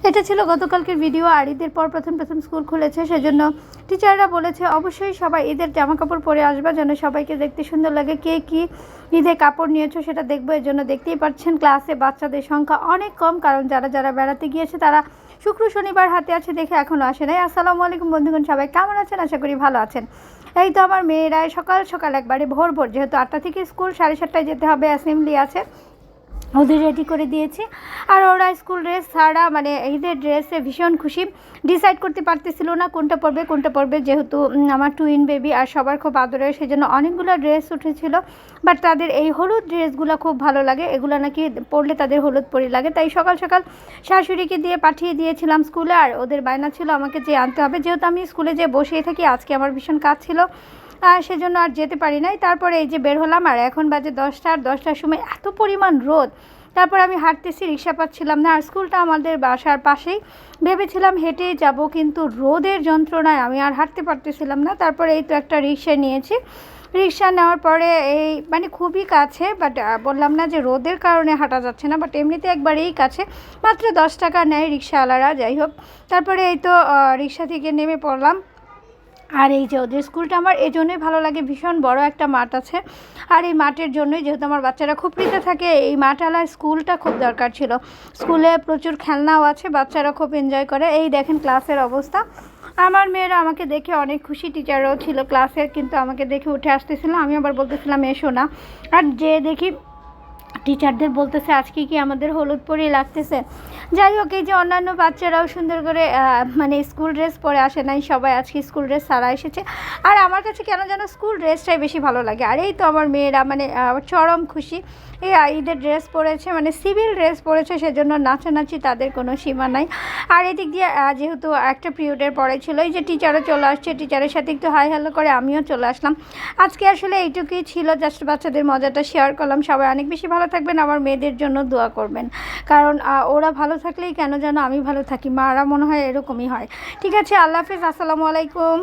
এটা ছিল গতকালকের ভিডিও। আর ঈদের পর প্রথম স্কুল খুলেছে, সেজন্য টিচাররা বলেছে অবশ্যই সবাই ঈদের জামা কাপড় পরে আসবা, যেন সবাইকে দেখতে সুন্দর লাগে। কে কী ঈদের কাপড় নিয়েছো সেটা দেখবো। এর জন্য দেখতেই পাচ্ছেন ক্লাসে বাচ্চাদের সংখ্যা অনেক কম, কারণ যারা বেড়াতে গিয়েছে তারা শুক্র শনিবার হাতে আছে দেখে এখনও আসে নাই। আসসালামু আলাইকুম বন্ধুগণ, সবাই কেমন আছেন? আশা করি ভালো আছেন। এই তো আমার মেয়েরা সকাল একবারে ভোর যেহেতু 8টা থেকে স্কুল, 7:30টায় যেতে হবে, অ্যাসেম্বলি আছে, ওদের রেডি করে দিয়েছি। আর ওরা স্কুল ড্রেস ছাড়া মানে ঈদের ড্রেসে ভীষণ খুশি, ডিসাইড করতে পারতেছিল না কোনটা পরবে, যেহেতু আমার টুইন বেবি আর সবার খুব আদরের, সেই জন্য অনেকগুলো ড্রেস উঠেছিল। বাট তাদের এই হলুদ ড্রেসগুলো খুব ভালো লাগে, এগুলো নাকি পরলে তাদের হলুদ পরি লাগে। তাই সকাল শাশুড়িকে দিয়ে পাঠিয়ে দিয়েছিলাম স্কুলে। আর ওদের বায়না ছিল আমাকে যে আনতে হবে, যেহেতু আমি স্কুলে যে বসেই থাকি, আজকে আমার ভীষণ কাজ ছিল, সেজন্য আর যেতে পারি নাই। তারপরে এই যে বের হলাম, আর এখন বাজে 10টা। আর 10টার সময় এত পরিমাণ রোদ, তারপর আমি হাঁটতেছি, রিক্সা পাচ্ছিলাম না। আর স্কুলটা আমাদের বাসার পাশেই, ভেবেছিলাম হেঁটেই যাব, কিন্তু রোদের যন্ত্রণায় আমি আর হাঁটতে পারতেছিলাম না। তারপরে এই তো একটা রিক্সা নিয়েছি। রিক্সা নেওয়ার পরে এই মানে খুবই কাছে, বাট বললাম না যে রোদের কারণে হাঁটা যাচ্ছে না, বাট এমনিতে একবারেই কাছে, মাত্র 10 টাকা নেয় রিক্সাওয়ালারা। যাই হোক, তারপরে এই তো রিক্সা থেকে নেমে পড়লাম। আর এই যে ওদের স্কুলটা আমার এই জন্যই ভালো লাগে, ভীষণ বড় একটা মাঠ আছে। আর এই মাঠের জন্যই, যেহেতু আমার বাচ্চারা খুপড়িতে থাকে, এই মাঠওয়ালা স্কুলটা খুব দরকার ছিল। স্কুলে প্রচুর খেলনাও আছে, বাচ্চারা খুব এনজয় করে। এই দেখেন ক্লাসের অবস্থা। আমার মেয়েরা আমাকে দেখে অনেক খুশি, টিচারও ছিল ক্লাসের, কিন্তু আমাকে দেখে উঠে আসতেছিল। আমি আবার বলতেছিলাম এসো না। আর যে দেখি টিচারদের বলতেছে আজকে কি আমাদের হলুদ পরি লাগতেছে। যাই হোক, এই যে অন্যান্য বাচ্চারাও সুন্দর করে মানে স্কুল ড্রেস পরে আসে নাই, সবাই আজকে স্কুল ড্রেস ছাড়া এসেছে। আর আমার কাছে কেন যেন স্কুল ড্রেসটাই বেশি ভালো লাগে। আর এই তো আমার মেয়েরা মানে চরম খুশি, এই ঈদের ড্রেস পরেছে, মানে সিভিল ড্রেস পরেছে, সেজন্য নাচানাচি তাদের কোনো সীমা নাই। আর এদিক দিয়ে যেহেতু একটা পিরিয়ডের পরে ছিল, এই যে টিচারও চলে আসছে, টিচারের সাথে একটু হাই হ্যালো করে আমিও চলে আসলাম। আজকে আসলে এইটুকুই ছিল, জাস্ট বাচ্চাদের মজাটা শেয়ার করলাম। সবাই অনেক বেশি ভালো থাকবেন, আমার মেয়েদের জন্য দোয়া করবেন, কারণ ওরা ভালো থাকলেই কেন যেন আমি ভালো থাকি। মারা মনে হয় এরকমই হয়। ঠিক আছে, আল্লাহ হাফেজ, আসসালামু আলাইকুম।